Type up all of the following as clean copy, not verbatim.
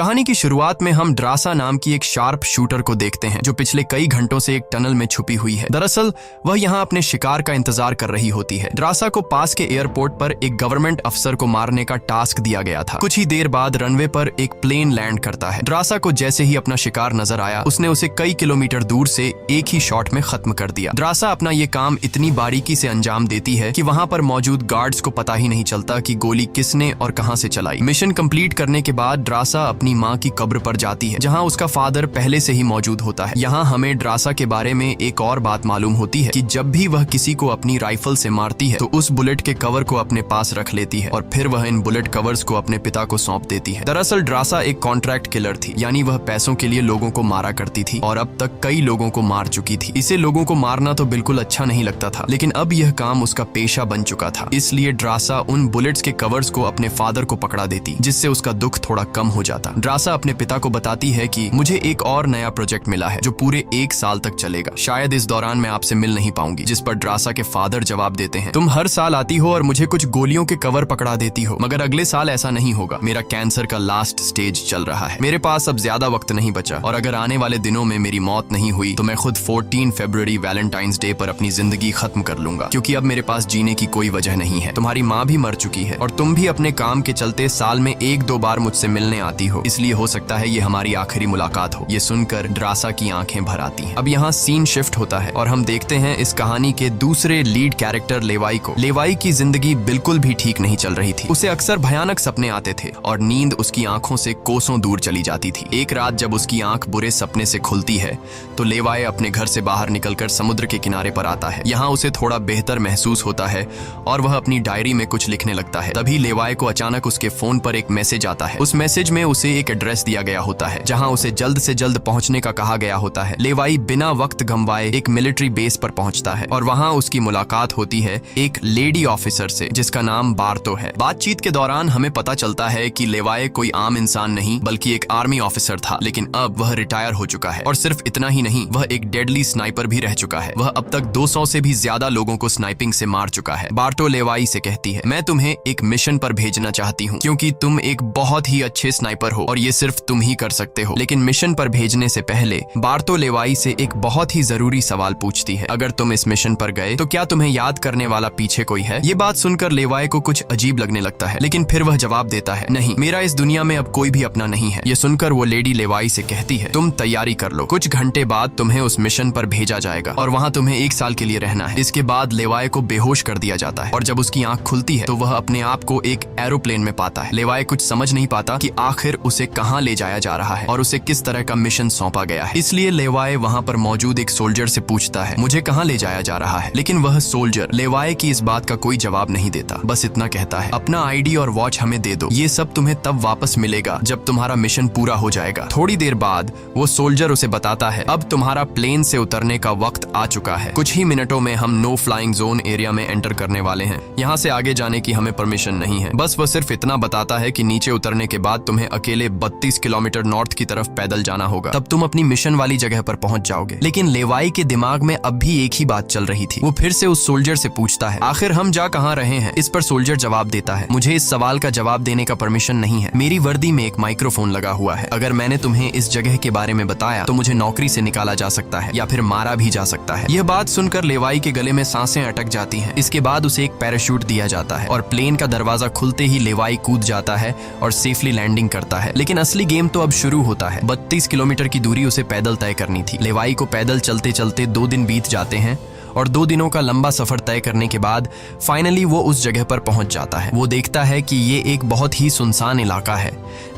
कहानी की शुरुआत में हम ड्रासा नाम की एक शार्प शूटर को देखते हैं जो पिछले कई घंटों से एक टनल में छुपी हुई है। दरअसल वह यहाँ अपने शिकार का इंतजार कर रही होती है। ड्रासा को पास के एयरपोर्ट पर एक गवर्नमेंट अफसर को मारने का टास्क दिया गया था। कुछ ही देर बाद रनवे पर एक प्लेन लैंड करता है। ड्रासा को जैसे ही अपना शिकार नजर आया उसने उसे कई किलोमीटर दूर से एक ही शॉट में खत्म कर दिया। ड्रासा अपना ये काम इतनी बारीकी से अंजाम देती है कि वहाँ पर मौजूद गार्ड्स को पता ही नहीं चलता कि गोली किसने और कहाँ से चलाई। मिशन कंप्लीट करने के बाद ड्रासा अपनी माँ की कब्र पर जाती है जहाँ उसका फादर पहले से ही मौजूद होता है। यहाँ हमें ड्रासा के बारे में एक और बात मालूम होती है कि जब भी वह किसी को अपनी राइफल से मारती है तो उस बुलेट के कवर को अपने पास रख लेती है और फिर वह इन बुलेट कवर्स को अपने पिता को सौंप देती है। दरअसल ड्रासा एक कॉन्ट्रैक्ट किलर थी, यानी वह पैसों के लिए लोगों को मारा करती थी और अब तक कई लोगों को मार चुकी थी। इसे लोगों को मारना तो बिल्कुल अच्छा नहीं लगता था, लेकिन अब यह काम उसका पेशा बन चुका था। इसलिए ड्रासा उन बुलेट्स के कवर्स को अपने फादर को पकड़ा देती, जिससे उसका दुख थोड़ा कम हो जाता। ड्रासा अपने पिता को बताती है कि मुझे एक और नया प्रोजेक्ट मिला है जो पूरे 1 साल तक चलेगा। शायद इस दौरान मैं आपसे मिल नहीं पाऊंगी। जिस पर ड्रासा के फादर जवाब देते हैं, तुम हर साल आती हो और मुझे कुछ गोलियों के कवर पकड़ा देती हो, मगर अगले साल ऐसा नहीं होगा। मेरा कैंसर का लास्ट स्टेज चल रहा है, मेरे पास अब ज्यादा वक्त नहीं बचा और अगर आने वाले दिनों में मेरी मौत नहीं हुई तो मैं खुद 14 फरवरी वैलेंटाइंस डे पर अपनी जिंदगी खत्म कर लूंगा, क्योंकि अब मेरे पास जीने की कोई वजह नहीं है। तुम्हारी माँ भी मर चुकी है और तुम भी अपने काम के चलते साल में 1-2 बार मुझसे मिलने आती हो, इसलिए हो सकता है ये हमारी आखिरी मुलाकात हो। ये सुनकर ड्रासा की आंखें भर आती हैं। अब यहाँ सीन शिफ्ट होता है और हम देखते हैं इस कहानी के दूसरे लीड कैरेक्टर लेवाई को। लेवाई की जिंदगी बिल्कुल भी ठीक नहीं चल रही थी। उसे अक्सर भयानक सपने आते थे और नींद उसकी आंखों से कोसों दूर चली जाती थी। एक रात जब उसकी आंख बुरे सपने से खुलती है तो लेवाई अपने घर से बाहर निकलकर समुद्र के किनारे पर आता है। यहाँ उसे थोड़ा बेहतर महसूस होता है और वह अपनी डायरी में कुछ लिखने लगता है। तभी लेवाई को अचानक उसके फोन पर एक मैसेज आता है। उस मैसेज में उसे एक एड्रेस दिया गया होता है जहाँ उसे जल्द से जल्द पहुंचने का कहा गया होता है। लेवाई बिना वक्त गंवाए एक मिलिट्री बेस पर पहुंचता है और वहां उसकी मुलाकात होती है एक लेडी ऑफिसर से जिसका नाम बार्तो है। बातचीत के दौरान हमें पता चलता है कि लेवाई कोई आम इंसान नहीं बल्कि एक आर्मी ऑफिसर था, लेकिन अब वह रिटायर हो चुका है और सिर्फ इतना ही नहीं, वह एक डेडली स्नाइपर भी रह चुका है। वह अब तक 200 से भी ज्यादा लोगों को स्नाइपिंग से मार चुका है। बार्तो लेवाई से कहती है, मैं तुम्हें एक मिशन पर भेजना चाहती हूँ क्योंकि तुम एक बहुत ही अच्छे स्नाइपर हो और ये सिर्फ तुम ही कर सकते हो। लेकिन मिशन पर भेजने से पहले बार्तो लेवाई से एक बहुत ही जरूरी सवाल पूछती है, अगर तुम इस मिशन पर गए तो क्या तुम्हें याद करने वाला पीछे कोई है? ये बात सुनकर लेवाई को कुछ अजीब लगने लगता है, लेकिन फिर वह जवाब देता है, नहीं, मेरा इस दुनिया में अब कोई भी अपना नहीं है। ये सुनकर वो लेडी लेवाई से कहती है, तुम तैयारी कर लो, कुछ घंटे बाद तुम्हें उस मिशन पर भेजा जाएगा और वहाँ तुम्हें 1 साल के लिए रहना है। इसके बाद लेवाई को बेहोश कर दिया जाता है और जब उसकी आंख खुलती है तो वह अपने आप को एक एरोप्लेन में पाता है। लेवाई कुछ समझ नहीं पाता कि आखिर उसे कहाँ ले जाया जा रहा है और उसे किस तरह का मिशन सौंपा गया है। इसलिए लेवाई वहाँ पर मौजूद एक सोल्जर से पूछता है, मुझे कहाँ ले जाया जा रहा है? लेकिन वह सोल्जर लेवाई की इस बात का कोई जवाब नहीं देता, बस इतना कहता है, अपना आईडी और वॉच हमें दे दो, ये सब तुम्हें तब वापस मिलेगा जब तुम्हारा मिशन पूरा हो जाएगा। थोड़ी देर बाद वो सोल्जर उसे बताता है, अब तुम्हारा प्लेन से उतरने का वक्त आ चुका है। कुछ ही मिनटों में हम नो फ्लाइंग जोन एरिया में एंटर करने वाले हैं। यहाँ से आगे जाने की हमें परमिशन नहीं है। बस वह सिर्फ इतना बताता है कि नीचे उतरने के बाद तुम्हें अकेले 32 किलोमीटर नॉर्थ की तरफ पैदल जाना होगा, तब तुम अपनी मिशन वाली जगह पर पहुंच जाओगे। लेकिन लेवाई के दिमाग में अब भी एक ही बात चल रही थी। वो फिर से उस सोल्जर से पूछता है, आखिर हम जा कहाँ रहे हैं? इस पर सोल्जर जवाब देता है, मुझे इस सवाल का जवाब देने का परमिशन नहीं है। मेरी वर्दी में एक माइक्रोफोन लगा हुआ है। अगर मैंने तुम्हें इस जगह के बारे में बताया तो मुझे नौकरी से निकाला जा सकता है या फिर मारा भी जा सकता है। यह बात सुनकर लेवाई के गले में सांसें अटक जाती हैं। इसके बाद उसे एक पैराशूट दिया जाता है और प्लेन का दरवाजा खुलते ही लेवाई कूद जाता है और सेफली लैंडिंग करता है। लेकिन असली गेम तो अब शुरू होता है। 32 किलोमीटर की दूरी उसे पैदल तय करनी थी। लेवाई को पैदल चलते चलते 2 दिन बीत जाते हैं और 2 दिनों का लंबा सफर तय करने के बाद फाइनली वो उस जगह पर पहुंच जाता है। वो देखता है कि ये एक बहुत ही सुनसान इलाका है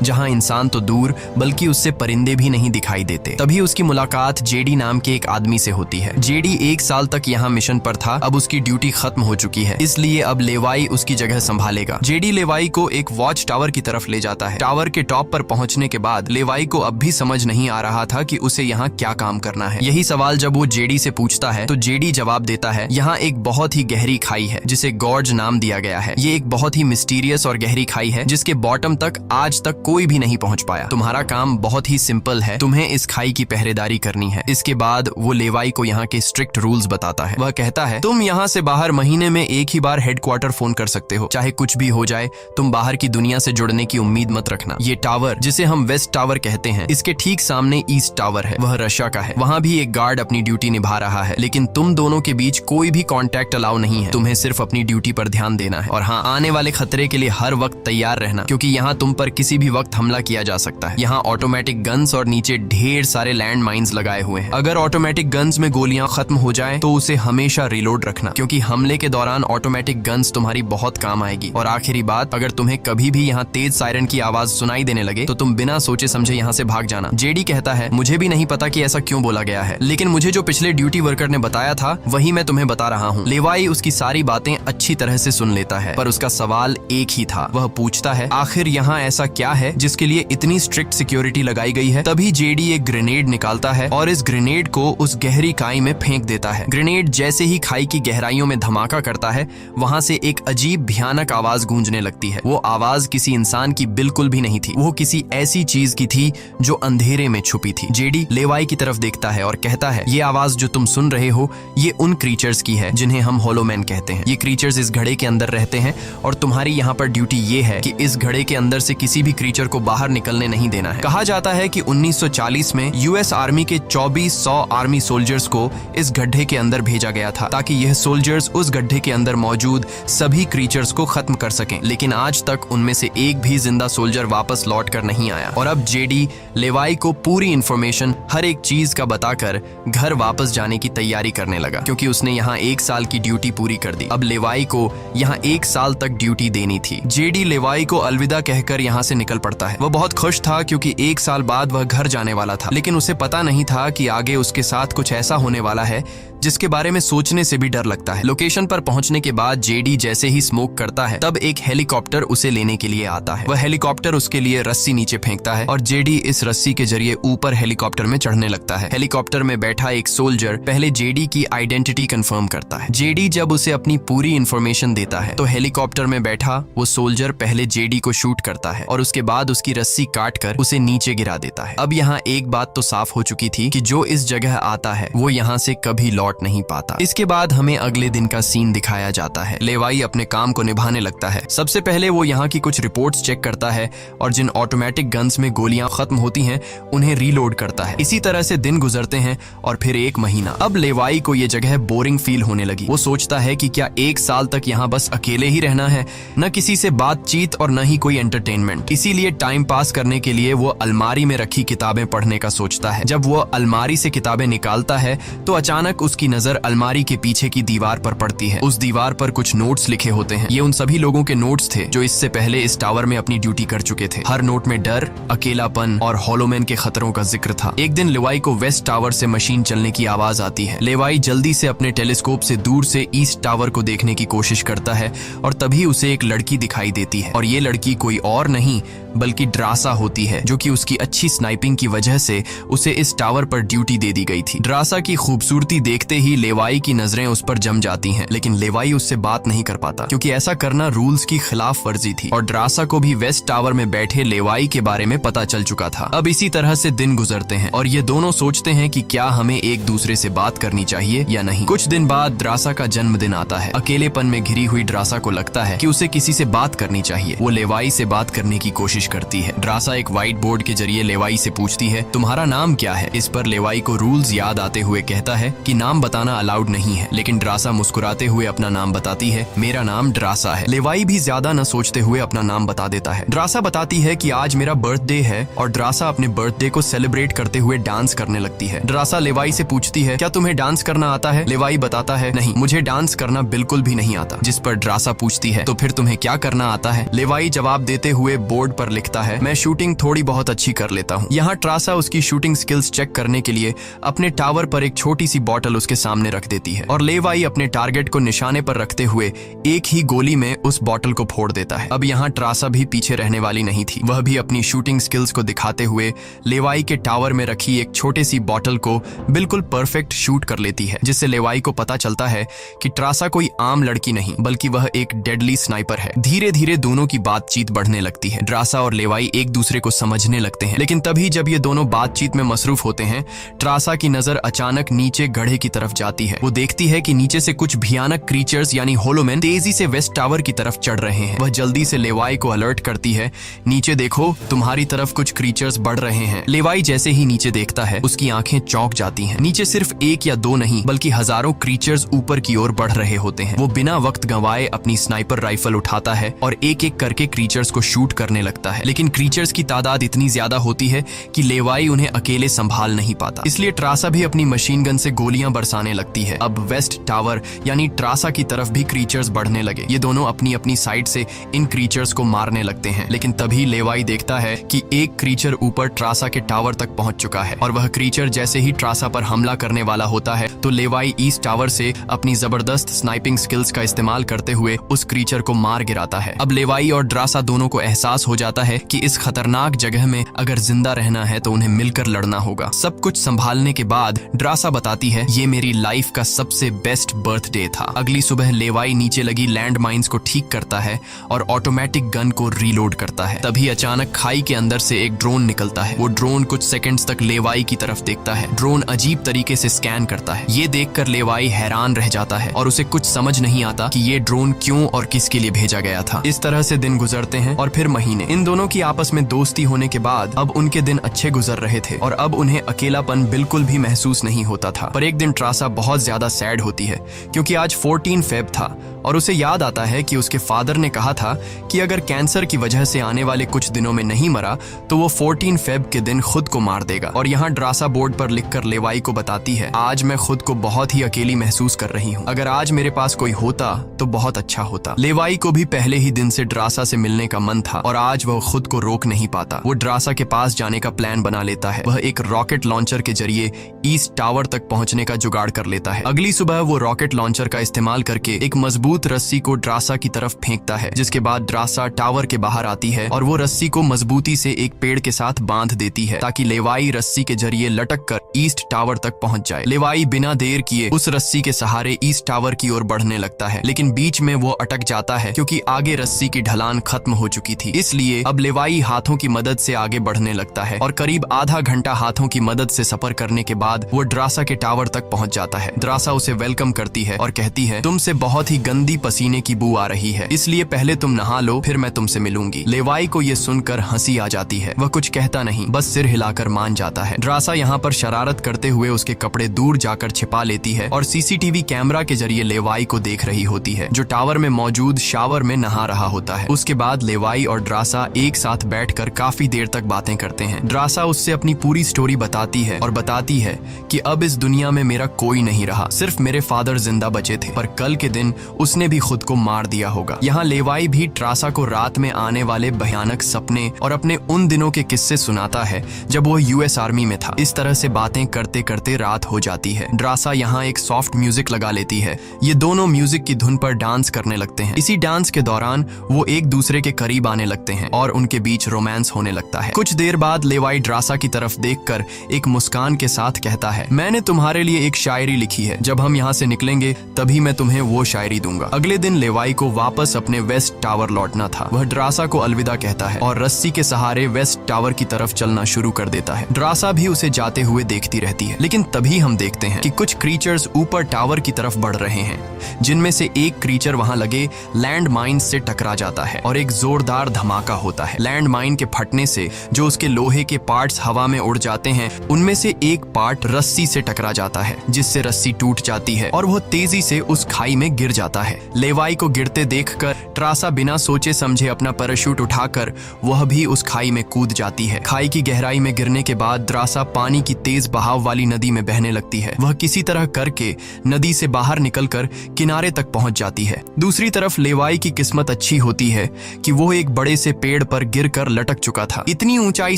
जहां इंसान तो दूर बल्कि उससे परिंदे भी नहीं दिखाई देते। तभी उसकी मुलाकात जेडी नाम के एक आदमी से होती है। जेडी 1 साल तक यहाँ मिशन पर था, अब उसकी ड्यूटी खत्म हो चुकी है, इसलिए अब लेवाई उसकी जगह संभालेगा। जेडी लेवाई को एक वॉच टावर की तरफ ले जाता है। टावर के टॉप पर पहुंचने के बाद लेवाई को अब भी समझ नहीं आ रहा था कि उसे यहाँ क्या काम करना है। यही सवाल जब वो जेडी से पूछता है तो जेडी जवाब देता है, यहाँ एक बहुत ही गहरी खाई है जिसे गॉर्ज नाम दिया गया है। ये एक बहुत ही मिस्टीरियस और गहरी खाई है जिसके बॉटम तक आज तक कोई भी नहीं पहुंच पाया। तुम्हारा काम बहुत ही सिंपल है, तुम्हें इस खाई की पहरेदारी करनी है। इसके बाद वो लेवाई को यहाँ के स्ट्रिक्ट रूल्स बताता है। वह कहता है, तुम यहाँ से बाहर महीने में एक ही बार हेडक्वार्टर फोन कर सकते हो, चाहे कुछ भी हो जाए। तुम बाहर की दुनिया से जुड़ने की उम्मीद मत रखना। ये टावर, जिसे हम वेस्ट टावर कहते हैं, इसके ठीक सामने ईस्ट टावर है, वह रशिया का है। वहाँ भी एक गार्ड अपनी ड्यूटी निभा रहा है, लेकिन तुम दोनों के बीच कोई भी कॉन्टैक्ट अलाउ नहीं है। तुम्हें सिर्फ अपनी ड्यूटी पर ध्यान देना है और हाँ, आने वाले खतरे के लिए हर वक्त तैयार रहना, क्योंकि यहाँ तुम पर किसी भी वक्त हमला किया जा सकता है। यहाँ ऑटोमेटिक गन्स और नीचे ढेर सारे लैंड माइंस लगाए हुए हैं। अगर ऑटोमेटिक गन्स में गोलियां खत्म हो जाए तो उसे हमेशा रिलोड रखना, क्योंकि हमले के दौरान ऑटोमेटिक गन्स तुम्हारी बहुत काम आएगी। और आखिरी बात, अगर तुम्हें कभी भी यहाँ तेज सायरन की आवाज सुनाई देने लगे तो तुम बिना सोचे समझे यहाँ से भाग जाना। जेडी कहता है, मुझे भी नहीं पता कि ऐसा क्यों बोला गया है, लेकिन मुझे जो पिछले ड्यूटी वर्कर ने बताया था वही मैं तुम्हें बता रहा हूँ। लेवाई उसकी सारी बातें अच्छी तरह से सुन लेता है, पर उसका सवाल एक ही था। वह पूछता है, आखिर यहाँ ऐसा क्या है जिसके लिए इतनी स्ट्रिक्ट सिक्योरिटी लगाई गई है? तभी जेडी एक ग्रेनेड निकालता है और इस ग्रेनेड को उस गहरी खाई में फेंक देता है। ग्रेनेड जैसे ही खाई की गहराइयों में धमाका करता है, वहाँ से एक अजीब भयानक आवाज गूंजने लगती है। वो आवाज किसी इंसान की बिल्कुल भी नहीं थी, वो किसी ऐसी चीज की थी जो अंधेरे में छुपी थी। जेडी लेवाई की तरफ देखता है और कहता है, ये आवाज जो तुम सुन रहे हो, ये उन क्रीचर्स की है जिन्हें हम होलोमैन कहते हैं। ये क्रीचर्स इस घड़े के अंदर रहते हैं और तुम्हारी यहाँ पर ड्यूटी ये है कि इस घड़े के अंदर से किसी भी क्रीचर को बाहर निकलने नहीं देना है। कहा जाता है कि 1940 में यूएस आर्मी के 2400 आर्मी सोल्जर्स को इस गड्ढे के अंदर भेजा गया था, ताकि यह सोल्जर्स उस गड्ढे के अंदर मौजूद सभी क्रीचर्स को खत्म कर सकें। लेकिन आज तक उनमें से एक भी जिंदा सोल्जर वापस लौट कर नहीं आया। और अब जेडी लेवाई को पूरी इंफॉर्मेशन, हर एक चीज का बताकर घर वापस जाने की तैयारी करने लगा, क्योंकि उसने यहाँ 1 साल की ड्यूटी पूरी कर दी। अब लेवाई को यहाँ 1 साल तक ड्यूटी देनी थी। जेडी लेवाई को अलविदा कहकर यहाँ से निकल पड़ता है। वह बहुत खुश था क्योंकि 1 साल बाद वह घर जाने वाला था, लेकिन उसे पता नहीं था कि आगे उसके साथ कुछ ऐसा होने वाला है जिसके बारे में सोचने से भी डर लगता है। लोकेशन पर पहुंचने के बाद जेडी जैसे ही स्मोक करता है, तब एक हेलीकॉप्टर उसे लेने के लिए आता है। वह हेलीकॉप्टर उसके लिए रस्सी नीचे फेंकता है और जेडी इस रस्सी के जरिए ऊपर हेलीकॉप्टर में चढ़ने लगता है। हेलीकॉप्टर में बैठा एक सोल्जर पहले जेडी की आइडेंटिटी कंफर्म करता है। जेडी जब उसे अपनी पूरी इंफॉर्मेशन देता है तो हेलीकॉप्टर में बैठा वो सोल्जर पहले जेडी को शूट करता है और उसके बाद उसकी रस्सी काट कर उसे नीचे गिरा देता है। अब यहाँ एक बात तो साफ हो चुकी थी कि जो इस जगह आता है वो यहाँ से कभी लौट नहीं पाता। इसके बाद हमें अगले दिन का सीन दिखाया जाता है। लेवाई अपने काम को निभाने लगता है। सबसे पहले वो यहाँ की कुछ रिपोर्ट्स चेक करता है और जिन ऑटोमेटिक गन्स में गोलियां खत्म होती हैं उन्हें रीलोड करता है। इसी तरह से दिन गुजरते हैं और फिर 1 महीना। अब लेवाई को ये जगह बोरिंग फील होने लगी। वो सोचता है कि क्या 1 साल तक यहाँ बस अकेले ही रहना है, न किसी से बातचीत और न ही कोई एंटरटेनमेंट। इसीलिए टाइम पास करने के लिए वो अलमारी में रखी किताबें पढ़ने का सोचता है। जब वो अलमारी से किताबें निकालता है तो अचानक उसकी नजर अलमारी के पीछे की दीवार पर पड़ती है। उस दीवार पर कुछ नोट्स लिखे होते हैं। ये उन सभी लोगों के नोट्स थे जो इससे पहले इस टावर में अपनी ड्यूटी कर चुके थे। हर नोट में डर, अकेलापन और होलोमैन के खतरों का जिक्र था। एक दिन लेवाई को वेस्ट टावर से मशीन चलने की आवाज आती है। लेवाई जल्दी से अपने टेलीस्कोप से दूर से ईस्ट टावर को देखने की कोशिश करता है और तभी उसे एक लड़की दिखाई देती है और ये लड़की कोई और नहीं बल्कि ड्रासा होती है, जो कि उसकी अच्छी स्नाइपिंग की वजह से उसे इस टावर पर ड्यूटी दे दी गई थी। ड्रासा की खूबसूरती देखते ही लेवाई की नजरें उस पर जम जाती हैं, लेकिन लेवाई उससे बात नहीं कर पाता क्योंकि ऐसा करना रूल्स की खिलाफ वर्जी थी और ड्रासा को भी वेस्ट टावर में बैठे लेवाई के बारे में पता चल चुका था। अब इसी तरह से दिन गुजरते हैं और ये दोनों सोचते हैं कि क्या हमें एक दूसरे से बात करनी चाहिए या नहीं। कुछ दिन बाद ड्रासा का जन्मदिन आता है। अकेलेपन में घिरी हुई ड्रासा को लगता है कि उसे किसी से बात करनी चाहिए। वो लेवाई से बात करने की कोशिश करती है। ड्रासा एक व्हाइट बोर्ड के जरिए लेवाई से पूछती है, तुम्हारा नाम क्या है? इस पर लेवाई को रूल्स याद आते हुए कहता है कि नाम बताना अलाउड नहीं है, लेकिन ड्रासा मुस्कुराते हुए अपना नाम बताती है, मेरा नाम ड्रासा है। लेवाई भी ज्यादा न सोचते हुए अपना नाम बता देता है। ड्रासा बताती है कि आज मेरा बर्थडे है और ड्रासा अपने बर्थडे को सेलिब्रेट करते हुए डांस करने लगती है। ड्रासा लेवाई से पूछती है, क्या तुम्हें डांस करना आता है? लेवाई बताता है, नहीं, मुझे डांस करना बिल्कुल भी नहीं आता। जिस पर ड्रासा पूछती है, तो फिर तुम्हें क्या करना आता है? लेवाई जवाब देते हुए बोर्ड पर लिखता है, मैं शूटिंग थोड़ी बहुत अच्छी कर लेता हूँ। यहाँ ट्रासा उसकी शूटिंग स्किल्स चेक करने के लिए अपने टावर पर एक छोटी सी बॉटल उसके सामने रख देती है और लेवाई अपने टारगेट को निशाने पर रखते हुए एक ही गोली में उस बॉटल को फोड़ देता है। अब यहाँ ट्रासा भी पीछे रहने वाली नहीं थी। वह भी अपनी शूटिंग स्किल्स को दिखाते हुए लेवाई के टावर में रखी एक छोटे सी बॉटल को बिल्कुल परफेक्ट शूट कर लेती है, जिससे लेवाई को पता चलता है कि ट्रासा कोई आम लड़की नहीं बल्कि वह एक डेडली स्नाइपर है। धीरे धीरे दोनों की बातचीत बढ़ने लगती है। ट्रासा और लेवाई एक दूसरे को समझने लगते हैं, लेकिन तभी जब ये दोनों बातचीत में मसरूफ होते हैं, ट्रासा की नजर अचानक नीचे गड्ढे की तरफ जाती है। वो देखती है कि नीचे से कुछ भयानक क्रीचर्स यानी होलोमैन तेजी से वेस्ट टावर की तरफ चढ़ रहे हैं। वह जल्दी से लेवाई को अलर्ट करती है, नीचे देखो, तुम्हारी तरफ कुछ क्रीचर्स बढ़ रहे हैं। लेवाई जैसे ही नीचे देखता है, उसकी आंखें चौंक जाती हैं। नीचे सिर्फ एक या दो नहीं बल्कि हजारों क्रीचर्स ऊपर की ओर बढ़ रहे होते हैं। वो बिना वक्त गंवाए अपनी स्नाइपर राइफल उठाता है और एक एक करके क्रीचर्स को शूट करने लगता है, लेकिन क्रीचर्स की तादाद इतनी ज्यादा होती है कि लेवाई उन्हें अकेले संभाल नहीं पाता। इसलिए ट्रासा भी अपनी मशीन गन से गोलियां बरसाने लगती है। अब वेस्ट टावर यानी ट्रासा की तरफ भी क्रीचर्स बढ़ने लगे। ये दोनों अपनी अपनी साइड से इन क्रीचर्स को मारने लगते हैं, लेकिन तभी लेवाई देखता है कि एक क्रीचर ऊपर ट्रासा के टावर तक पहुंच चुका है और वह क्रीचर जैसे ही ट्रासा पर हमला करने वाला होता है तो लेवाई ईस्ट टावर से अपनी जबरदस्त स्नाइपिंग स्किल्स का इस्तेमाल करते हुए उस क्रीचर को मार गिराता है। अब लेवाई और ट्रासा दोनों को एहसास हो जाता है कि इस खतरनाक जगह में अगर जिंदा रहना है तो उन्हें मिलकर लड़ना होगा। सब कुछ संभालने के बाद ट्रासा बताती है, ये मेरी लाइफ का सबसे बेस्ट बर्थडे था। अगली सुबह लेवाई नीचे लगी लैंड माइंस को ठीक करता है और ऑटोमेटिक गन को रीलोड करता है। तभी अचानक खाई के अंदर से एक ड्रोन निकलता है। वो ड्रोन कुछ सेकंड्स तक लेवाई की तरफ देखता है। ड्रोन अजीब तरीके से स्कैन करता है। ये देखकर लेवाई हैरान रह जाता है और उसे कुछ समझ नहीं आता कि ये ड्रोन क्यों और किसके लिए भेजा गया था। इस तरह से दिन गुजरते हैं और फिर महीने। इन दोनों की आपस में दोस्ती होने के बाद अब उनके दिन अच्छे गुजर रहे थे और अब उन्हें अकेलापन बिल्कुल भी महसूस नहीं होता था। पर एक दिन ट्रासा बहुत ज्यादा सैड होती है क्योंकि आज 14 फेब था और उसे याद आता है कि उसके फादर ने कहा था कि अगर कैंसर की वजह से आने वाले कुछ दिनों में नहीं मरा तो वो 14 फेब के दिन खुद को मार देगा। और यहाँ ट्रासा बोर्ड पर लिखकर लेवाई को बताती है, आज मैं खुद को बहुत ही अकेली महसूस कर रही हूँ। अगर आज मेरे पास कोई होता तो बहुत अच्छा होता। लेवाई को भी पहले ही दिन से ट्रासा से मिलने का मन था और आज वह खुद को रोक नहीं पाता। वो ट्रासा के पास जाने का प्लान बना लेता है। वह एक रॉकेट लॉन्चर के जरिए ईस्ट टावर तक पहुंचने का जुगाड़ कर लेता है। अगली सुबह वो रॉकेट लॉन्चर का इस्तेमाल करके एक मजबूत रस्सी को ट्रासा की तरफ फेंकता है, जिसके बाद ट्रासा टावर के बाहर आती है और वो रस्सी को मजबूती से एक पेड़ के साथ बांध देती है ताकि लेवाई रस्सी के जरिए लटक कर ईस्ट टावर तक पहुंच जाए। लेवाई बिना देर किए उस रस्सी के सहारे ईस्ट टावर की ओर बढ़ने लगता है, लेकिन बीच में वो अटक जाता है क्योंकि आगे रस्सी की ढलान खत्म हो चुकी थी। इसलिए अब लेवाई हाथों की मदद से आगे बढ़ने लगता है और करीब आधा घंटा हाथों की मदद से सफर करने के बाद वो ट्रासा के टावर तक पहुंच जाता है। ट्रासा उसे वेलकम करती है और कहती है, तुमसे बहुत ही गंदी पसीने की बू आ रही है, इसलिए पहले तुम नहा लो, फिर मैं तुमसे मिलूंगी। लेवाई को ये सुनकर हंसी आ जाती है। वह कुछ कहता नहीं, बस सिर हिलाकर मान जाता है। ट्रासा यहाँ पर शरारत करते हुए उसके कपड़े दूर जाकर छिपा लेती है और सीसीटीवी कैमरा के जरिए लेवाई को देख रही होती है, जो टावर में मौजूद शावर में नहा रहा होता है। उसके बाद लेवाई और ट्रासा एक साथ बैठकर काफी देर तक बातें करते हैं। ट्रासा उससे अपनी पूरी स्टोरी बताती है और बताती है कि अब इस दुनिया में मेरा कोई नहीं रहा, सिर्फ मेरे फादर जिंदा बचे थे, पर कल के दिन उसने भी खुद को मार दिया होगा। यहाँ लेवाई भी ट्रासा को रात में आने वाले भयानक सपने और अपने उन दिनों के किस्से सुनाता है जब वो यूएस आर्मी में था। इस तरह से बातें करते करते रात हो जाती है। ट्रासा यहाँ एक सॉफ्ट म्यूजिक लगा लेती है। ये दोनों म्यूजिक की धुन पर डांस करने लगते हैं। इसी डांस के दौरान वो एक दूसरे के करीब आने लगते हैं और उनके बीच रोमांस होने लगता है। कुछ देर बाद लेवाई ट्रासा की तरफ देखकर एक मुस्कान के साथ कहता है, मैंने तुम्हारे लिए एक शायरी लिखी है, जब हम यहाँ से निकलेंगे तभी मैं तुम्हें वो शायरी दूंगा। अगले दिन लेवाई को वापस अपने वेस्ट टावर लौटना था। वह ट्रासा को अलविदा कहता है और रस्सी के सहारे वेस्ट टावर की तरफ चलना शुरू कर देता है। ट्रासा भी उसे जाते हुए देखती रहती है, लेकिन तभी हम देखते हैं कि कुछ क्रीचर्स ऊपर टावर की तरफ बढ़ रहे हैं, जिनमें से एक क्रीचर वहां लगे लैंड माइन से टकरा जाता है और एक जोरदार धमाका होता है। लैंड माइन के फटने से जो उसके लोहे के पार्ट्स हवा में उड़ जाते हैं, उनमें से एक पार्ट रस्सी से टकरा जाता है, जिससे रस्सी टूट जाती है और वह तेजी से उस खाई में गिर जाता है। है। लेवाई को गिरते देखकर ट्रासा बिना सोचे समझे अपना पैराशूट उठाकर वह भी उस खाई में कूद जाती है। खाई की गहराई में गिरने के बाद द्रासा पानी की तेज बहाव वाली नदी में बहने लगती है। वह किसी तरह करके नदी से बाहर निकलकर किनारे तक पहुंच जाती है। दूसरी तरफ लेवाई की किस्मत अच्छी होती है कि वो एक बड़े से पेड़ पर गिरकर लटक चुका था। इतनी ऊंचाई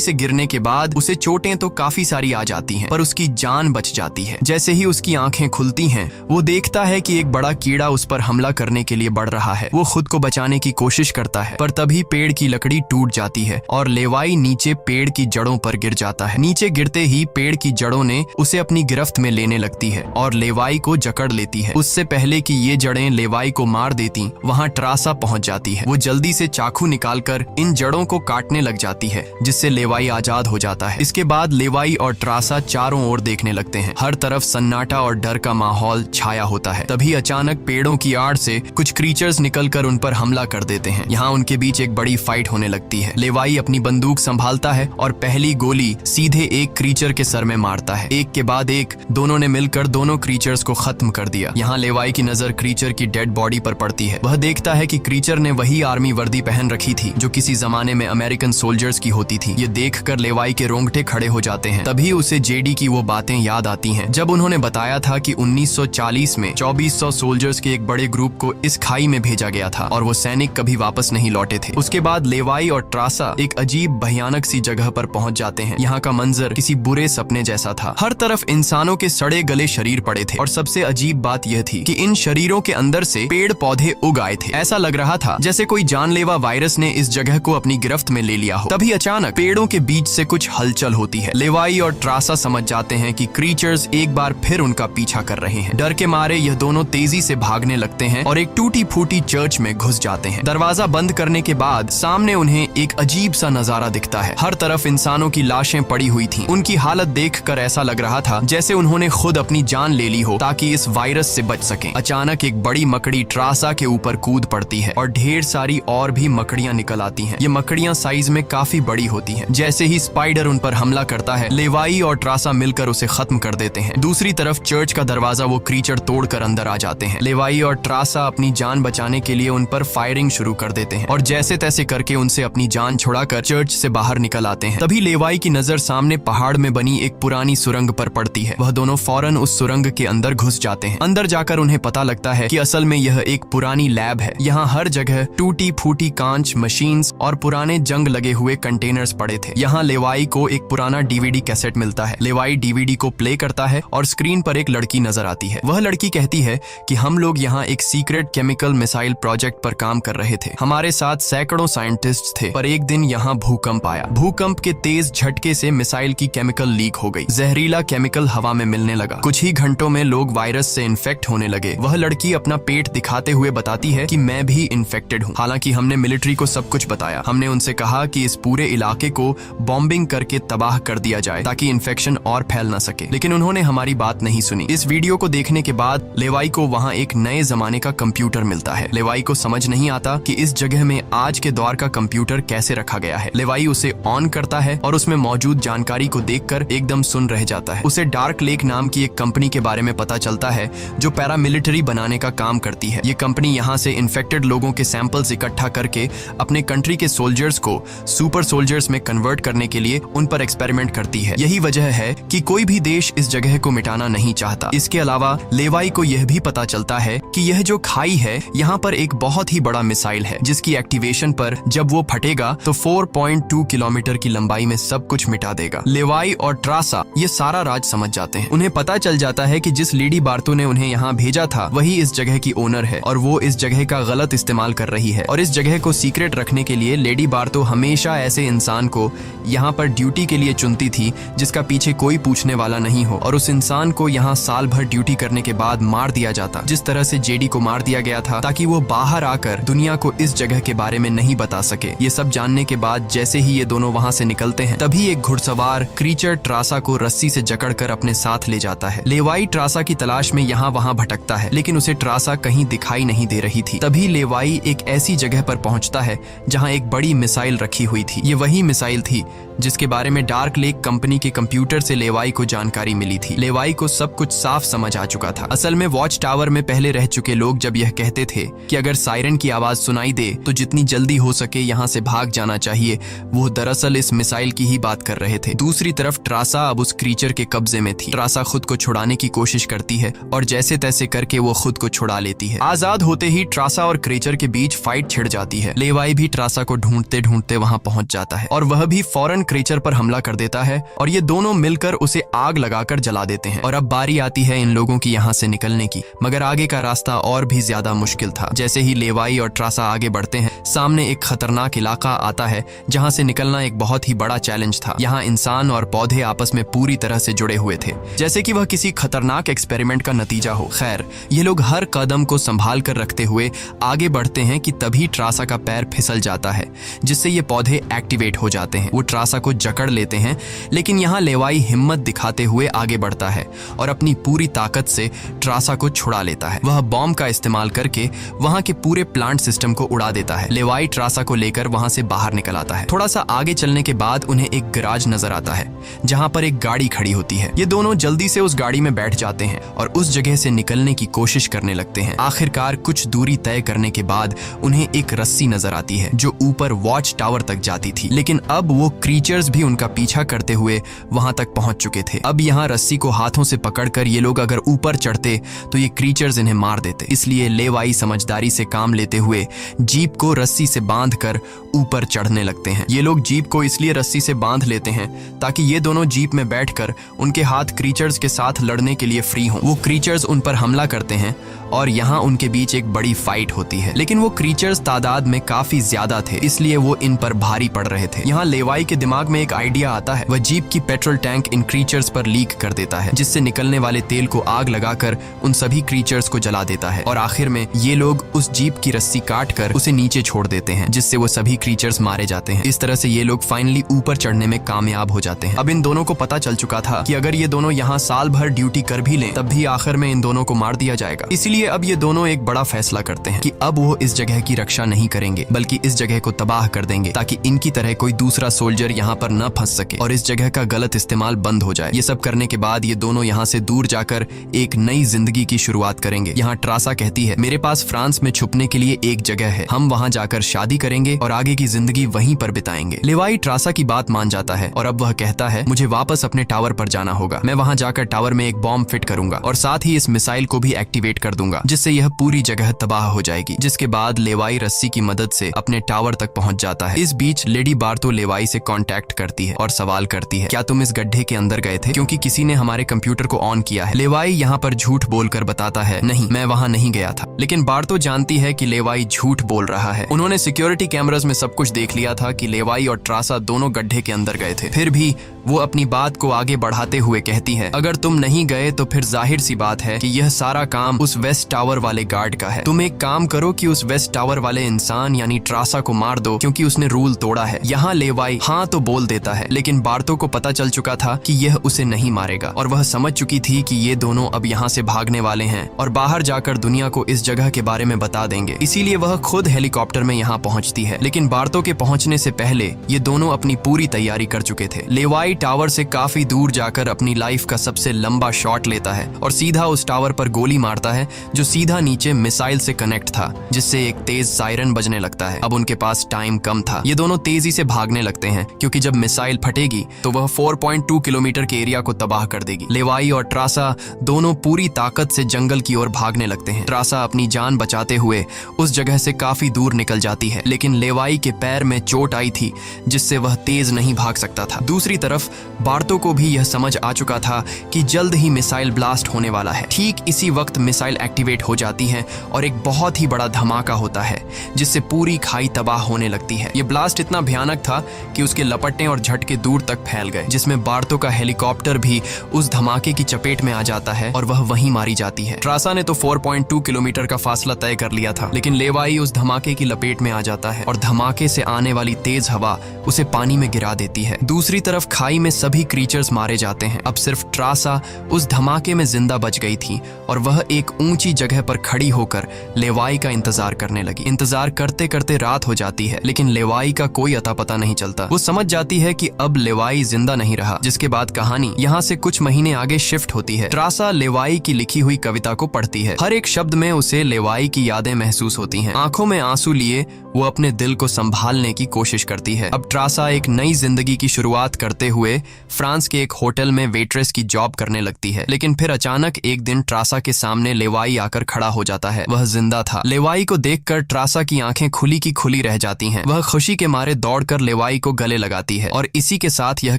से गिरने के बाद उसे चोटें तो काफी सारी आ जाती हैं, पर उसकी जान बच जाती है। जैसे ही उसकी आंखें खुलती हैं, वो देखता है कि एक बड़ा कीड़ा उस पर हमला करने के लिए बढ़ रहा है। वो खुद को बचाने की कोशिश करता है, पर तभी पेड़ की लकड़ी टूट जाती है और लेवाई नीचे पेड़ की जड़ों पर गिर जाता है। नीचे गिरते ही पेड़ की जड़ों ने उसे अपनी गिरफ्त में लेने लगती है और लेवाई को जकड़ लेती है। उससे पहले कि ये जड़ें लेवाई को मार देती, वहां ट्रासा पहुंच जाती है। वो जल्दी से चाकू निकालकर इन जड़ों को काटने लग जाती है, जिससे लेवाई आजाद हो जाता है। इसके बाद लेवाई और ट्रासा चारों ओर देखने लगते हैं। हर तरफ सन्नाटा और डर का माहौल छाया होता है। तभी अचानक पेड़ों की आड़ से कुछ क्रीचर्स निकलकर उन पर हमला कर देते हैं। यहाँ उनके बीच एक बड़ी फाइट होने लगती है। लेवाई अपनी बंदूक संभालता है और पहली गोली सीधे एक क्रीचर के सर में मारता है। एक के बाद एक दोनों ने मिलकर दोनों क्रीचर्स को खत्म कर दिया। यहाँ लेवाई की नजर क्रीचर की डेड बॉडी पर पड़ती है। वह देखता है कि क्रीचर ने वही आर्मी वर्दी पहन रखी थी जो किसी जमाने में अमेरिकन सोल्जर्स की होती थी। ये देखकर लेवाई के रोंगटे खड़े हो जाते हैं। तभी उसे जेडी की वो बातें याद आती हैं जब उन्होंने बताया था कि 1940 में 2400 सोल्जर्स के एक बड़े ग्रुप को इस खाई में भेजा गया था और वो सैनिक कभी वापस नहीं लौटे थे। उसके बाद लेवाई और ट्रासा एक अजीब भयानक सी जगह पर पहुंच जाते हैं। यहाँ का मंजर किसी बुरे सपने जैसा था। हर तरफ इंसानों के सड़े गले शरीर पड़े थे और सबसे अजीब बात यह थी कि इन शरीरों के अंदर से पेड़ पौधे उग आए थे। ऐसा लग रहा था जैसे कोई जानलेवा वायरस ने इस जगह को अपनी गिरफ्त में ले लिया हो। तभी अचानक पेड़ों के बीच से कुछ हलचल होती है। लेवाई और ट्रासा समझ जाते हैं कि क्रीचर्स एक बार फिर उनका पीछा कर रहे हैं। डर के मारे यह दोनों तेजी से भागने लगते हैं और एक टूटी फूटी चर्च में घुस जाते हैं। दरवाजा बंद करने के बाद सामने उन्हें एक अजीब सा नजारा दिखता है। हर तरफ इंसानों की लाशें पड़ी हुई थीं। उनकी हालत देखकर ऐसा लग रहा था जैसे उन्होंने खुद अपनी जान ले ली हो ताकि इस वायरस से बच सकें। अचानक एक बड़ी मकड़ी ट्रासा के ऊपर कूद पड़ती है और ढेर सारी और भी मकड़ियां निकल आती हैं। ये मकड़ियां साइज में काफी बड़ी होती हैं। जैसे ही स्पाइडर उन पर हमला करता है, लेवाई और ट्रासा मिलकर उसे खत्म कर देते हैं। दूसरी तरफ चर्च का दरवाजा वो क्रीचर तोड़कर अंदर आ जाते हैं। लेवाई और ट्रासा अपनी जान बचाने के लिए उन पर फायरिंग शुरू कर देते हैं और जैसे तैसे करके उनसे अपनी जान छुड़ाकर चर्च से बाहर निकल आते हैं। तभी लेवाई की नजर सामने पहाड़ में बनी एक पुरानी सुरंग पर पड़ती है। वह दोनों फौरन उस सुरंग के अंदर घुस जाते हैं। अंदर जाकर उन्हें पता लगता है कि असल में यह एक पुरानी लैब है। यहाँ हर जगह टूटी फूटी कांच, मशीन्स और पुराने जंग लगे हुए कंटेनर्स पड़े थे। यहाँ लेवाई को एक पुराना डीवीडी कैसेट मिलता है। लेवाई डीवीडी को प्ले करता है और स्क्रीन पर एक लड़की नजर आती है। वह लड़की कहती है कि हम लोग यहाँ एक सीक्रेट केमिकल मिसाइल प्रोजेक्ट पर काम कर रहे थे। हमारे साथ सैकड़ों साइंटिस्ट थे, पर एक दिन यहाँ भूकंप आया। भूकंप के तेज झटके से मिसाइल की केमिकल लीक हो गई। जहरीला केमिकल हवा में मिलने लगा। कुछ ही घंटों में लोग वायरस से इन्फेक्ट होने लगे। वह लड़की अपना पेट दिखाते हुए बताती है कि मैं भी इन्फेक्टेड हूँ। हालांकि हमने मिलिट्री को सब कुछ बताया। हमने उनसे कहा कि इस पूरे इलाके को बॉम्बिंग करके तबाह कर दिया जाए ताकि इन्फेक्शन और फैल न सके, लेकिन उन्होंने हमारी बात नहीं सुनी। इस वीडियो को देखने के बाद लेवाई को वहाँ एक नए जमाने का कंप्यूटर मिलता है। लेवाई को समझ नहीं आता कि इस जगह में आज के दौर का कंप्यूटर कैसे रखा गया है। लेवाई उसे ऑन करता है और उसमें मौजूद जानकारी को देखकर एकदम सुन रह जाता है। उसे डार्क लेक नाम की एक कंपनी के बारे में पता चलता है जो पैरामिलिट्री बनाने का काम करती है। ये कंपनी यहाँ से इन्फेक्टेड लोगों के सैंपल्स इकट्ठा करके अपने कंट्री के सोल्जर्स को सुपर सोल्जर्स में कन्वर्ट करने के लिए उन पर एक्सपेरिमेंट करती है। यही वजह है कि कोई भी देश इस जगह को मिटाना नहीं चाहता। इसके अलावा लेवाई को यह भी पता चलता है कि यह जो खाई है, यहाँ पर एक बहुत ही बड़ा मिसाइल है जिसकी एक्टिवेशन पर जब वो फटेगा तो 4.2 किलोमीटर की लंबाई में सब कुछ मिटा देगा। लेवाई और ट्रासा ये सारा राज समझ जाते हैं। उन्हें पता चल जाता है कि जिस लेडी बार्तो ने उन्हें यहाँ भेजा था वही इस जगह की ओनर है और वो इस जगह का गलत इस्तेमाल कर रही है। और इस जगह को सीक्रेट रखने के लिए लेडी बार्तो हमेशा ऐसे इंसान को यहाँ पर ड्यूटी के लिए चुनती थी जिसका पीछे कोई पूछने वाला नहीं हो, और उस इंसान को यहाँ साल भर ड्यूटी करने के बाद मार दिया जाता, जिस तरह से जेडी को मार दिया गया था, ताकि वो बाहर आकर दुनिया को इस जगह के बारे में नहीं बता सके। ये सब जानने के बाद जैसे ही ये दोनों वहाँ से निकलते हैं, तभी एक घुड़सवार क्रीचर ट्रासा को रस्सी से जकड़कर अपने साथ ले जाता है। लेवाई ट्रासा की तलाश में यहाँ वहाँ भटकता है, लेकिन उसे ट्रासा कहीं दिखाई नहीं दे रही थी। तभी लेवाई एक ऐसी जगह पर पहुंचता है जहां एक बड़ी मिसाइल रखी हुई थी। ये वही मिसाइल थी जिसके बारे में डार्क लेक कंपनी के कंप्यूटर से लेवाई को जानकारी मिली थी। लेवाई को सब कुछ साफ समझ आ चुका था। असल में वॉच टावर में पहले रह चुके लोग जब यह कहते थे कि अगर सायरन की आवाज सुनाई दे तो जितनी जल्दी हो सके यहाँ से भाग जाना चाहिए, वो दरअसल इस मिसाइल की ही बात कर रहे थे। दूसरी तरफ ट्रासा अब उस क्रीचर के कब्जे में थी। ट्रासा खुद को छुड़ाने की कोशिश करती है और जैसे तैसे करके वो खुद को छुड़ा लेती है। आजाद होते ही ट्रासा और क्रीचर के बीच फाइट छिड़ जाती है। लेवाई भी ट्रासा को ढूंढते ढूंढते वहां पहुंच जाता है और वह भी फौरन क्रीचर पर हमला कर देता है और ये दोनों मिलकर उसे आग लगाकर जला देते हैं। और अब बारी आती है इन लोगों की यहाँ से निकलने की, मगर आगे का रास्ता और भी ज्यादा मुश्किल था। जैसे ही लेवाई और ट्रासा आगे बढ़ते हैं, सामने एक खतरनाक इलाका आता है जहाँ से निकलना एक बहुत ही बड़ा चैलेंज था। यहाँ इंसान और पौधे आपस में पूरी तरह से जुड़े हुए थे, जैसे कि वह किसी खतरनाक एक्सपेरिमेंट का नतीजा हो। खैर, ये लोग हर कदम को संभाल कर रखते हुए आगे बढ़ते हैं कि तभी ट्रासा का पैर फिसल जाता है, जिससे ये पौधे एक्टिवेट हो जाते हैं। वो ट्रासा को जकड़ लेते हैं, लेकिन यहाँ लेवाई हिम्मत दिखाते हुए आगे बढ़ता है और अपनी पूरी ताकत से ट्रासा को छुड़ा लेता है। वह बॉम्ब का इस्तेमाल करके वहां के पूरे प्लांट सिस्टम को उड़ा देता है। लेवाई ट्रासा को लेकर वहां से बाहर निकल आता है। थोड़ा सा आगे चलने के बाद उन्हें एक गैराज नजर आता है जहां पर एक गाड़ी खड़ी होती है। ये दोनों जल्दी से उस गाड़ी में बैठ जाते हैं और उस जगह से निकलने की कोशिश करने लगते हैं। आखिरकार कुछ दूरी तय करने के बाद उन्हें एक रस्सी नजर आती है जो ऊपर वॉच टावर तक जाती थी, लेकिन अब वो क्रीचर्स भी उनका पीछा करते हुए वहां तक पहुंच चुके थे। अब यहाँ रस्सी को हाथों से पकड़कर ये लोग अगर ऊपर चढ़ते तो ये क्रीचर्स इन्हें मार देते। इसलिए लेवाई समझदारी से काम लेते हुए जीप को रस्सी से बांधकर ऊपर चढ़ने लगते हैं। ये लोग जीप को इसलिए रस्सी से बांध लेते हैं ताकि ये दोनों जीप में बैठकर उनके हाथ क्रीचर्स के साथ लड़ने के लिए फ्री हों। वो क्रीचर्स उन पर हमला करते हैं और यहाँ उनके बीच एक बड़ी फाइट होती है, लेकिन वो क्रीचर्स तादाद में काफी ज्यादा थे, इसलिए वो इन पर भारी पड़ रहे थे। यहाँ लेवाई के दिमाग में एक आइडिया आता है। वह जीप की पेट्रोल टैंक इन क्रीचर्स पर लीक कर देता है, जिससे निकलने वाले तेल को आग लगाकर उन सभी क्रीचर्स को जला देता है और आखिर में ये लोग उस जीप की रस्सी काट कर उसे नीचे छोड़ देते हैं, जिससे वो सभी क्रीचर्स मारे जाते हैं। इस तरह से ये लोग फाइनली ऊपर चढ़ने में कामयाब हो जाते हैं। अब इन दोनों को पता चल चुका था कि अगर ये दोनों यहाँ साल भर ड्यूटी कर भी लें तब भी आखिर में इन दोनों को मार दिया जाएगा। इसलिए अब ये दोनों एक बड़ा फैसला करते हैं कि अब वो इस जगह की रक्षा नहीं करेंगे, बल्कि इस जगह को तबाह कर देंगे ताकि इनकी तरह कोई दूसरा सोल्जर यहाँ पर न फंस सके और इस जगह का गलत इस्तेमाल बंद हो जाए। ये सब करने के बाद ये दोनों यहाँ से दूर जाकर एक नई जिंदगी की शुरुआत करेंगे। यहाँ ट्रासा कहती है, मेरे पास फ्रांस में छुपने के लिए एक जगह है, हम वहाँ जाकर शादी करेंगे और आगे की जिंदगी वहीं पर बिताएंगे। लेवाई ट्रासा की बात मान जाता है और अब वह कहता है, मुझे वापस अपने टावर पर जाना होगा। मैं वहाँ जाकर टावर में एक बॉम्ब फिट करूंगा और साथ ही इस मिसाइल को भी एक्टिवेट कर दूंगा, जिससे यह पूरी जगह तबाह हो जाएगी। जिसके बाद लेवाई रस्सी की मदद से अपने टावर तक पहुंच जाता है। इस बीच लेडी बार्तो लेवाई से कांटेक्ट करती है और सवाल करती है, क्या तुम इस गड्ढे के अंदर गए थे, क्योंकि किसी ने हमारे कंप्यूटर को ऑन किया है। लेवाई यहाँ पर झूठ बोलकर बताता है, नहीं, मैं वहाँ नहीं गया था। लेकिन बार्तो जानती है कि लेवाई झूठ बोल रहा है। उन्होंने सिक्योरिटी कैमरास में सब कुछ देख लिया था कि लेवाई और ट्रासा दोनों गड्ढे के अंदर गए थे। फिर भी वो अपनी बात को आगे बढ़ाते हुए कहती है, अगर तुम नहीं गए तो फिर जाहिर सी बात है कि यह सारा काम उस वेस्ट टावर वाले गार्ड का है। तुम एक काम करो कि उस वेस्ट टावर वाले इंसान यानी ट्रासा को मार दो, क्योंकि उसने रूल तोड़ा है। यहाँ लेवाई हाँ तो बोल देता है, लेकिन बार्तो को पता चल चुका था कि यह उसे नहीं मारेगा और वह समझ चुकी थी कि ये दोनों अब यहाँ से भागने वाले हैं और बाहर जाकर दुनिया को इस जगह के बारे में बता देंगे। इसीलिए वह खुद हेलीकॉप्टर में यहाँ पहुँचती है। लेकिन बार्तो के पहुँचने से पहले ये दोनों अपनी पूरी तैयारी कर चुके थे। लेवाई टावर से काफी दूर जाकर अपनी लाइफ का सबसे लंबा शॉट लेता है और सीधा उस टावर पर गोली मारता है जो सीधा नीचे मिसाइल से कनेक्ट था, जिससे एक तेज सायरन बजने लगता है। अब उनके पास टाइम कम था। ये दोनों तेजी से भागने लगते हैं क्योंकि जब मिसाइल फटेगी तो वह 4.2 किलोमीटर के एरिया को तबाह कर देगी। लेवाई और ट्रासा दोनों पूरी ताकत से जंगल की ओर भागने लगते हैं। ट्रासा अपनी जान बचाते हुए उस जगह से काफी दूर निकल जाती है, लेकिन लेवाई के पैर में चोट आई थी जिससे वह तेज नहीं भाग सकता था। दूसरी तरफ बार्तो को भी यह समझ आ चुका था कि जल्द ही मिसाइल ब्लास्ट होने वाला है। ठीक इसी वक्त मिसाइल एक्टिवेट हो जाती है और एक बहुत ही बड़ा धमाका होता है जिससे पूरी खाई तबाह होने लगती है। यह ब्लास्ट इतना भयानक था कि उसके लपटने और झटके दूर तक फैल गए, जिसमें बार्तो का हेलीकॉप्टर भी उस धमाके की चपेट में आ जाता है और वह वहीं मारी जाती है। ट्रासा ने तो 4.2 किलोमीटर का फासला तय कर लिया था, लेकिन लेवाई उस धमाके की लपेट में आ जाता है और धमाका धमाके से आने वाली तेज हवा उसे पानी में गिरा देती है। दूसरी तरफ खाई में सभी क्रीचर्स मारे जाते हैं। अब सिर्फ ट्रासा उस धमाके में जिंदा बच गई थी और वह एक ऊंची जगह पर खड़ी होकर लेवाई का इंतजार करने लगी। इंतजार करते करते रात हो जाती है, लेकिन लेवाई का कोई अता पता नहीं चलता। वो समझ जाती है कि अब लेवाई जिंदा नहीं रहा, जिसके बाद कहानी यहाँ से कुछ महीने आगे शिफ्ट होती है। ट्रासा लेवाई की लिखी हुई कविता को पढ़ती है। हर एक शब्द में उसे लेवाई की यादें महसूस होती हैं। आंखों में आंसू लिए वो अपने दिल को संभालने की कोशिश करती है। अब ट्रासा एक नई जिंदगी की शुरुआत करते हुए फ्रांस के एक होटल में वेट्रेस की जॉब करने लगती है। लेकिन फिर अचानक एक दिन ट्रासा के सामने लेवाई आकर खड़ा हो जाता है। वह जिंदा था। लेवाई को देखकर ट्रासा की आंखें खुली की खुली रह जाती हैं। वह खुशी के मारे दौड़कर लेवाई को गले लगाती है और इसी के साथ यह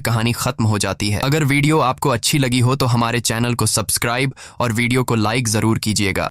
कहानी खत्म हो जाती है। अगर वीडियो आपको अच्छी लगी हो तो हमारे चैनल को सब्सक्राइब और वीडियो को लाइक जरूर कीजिएगा।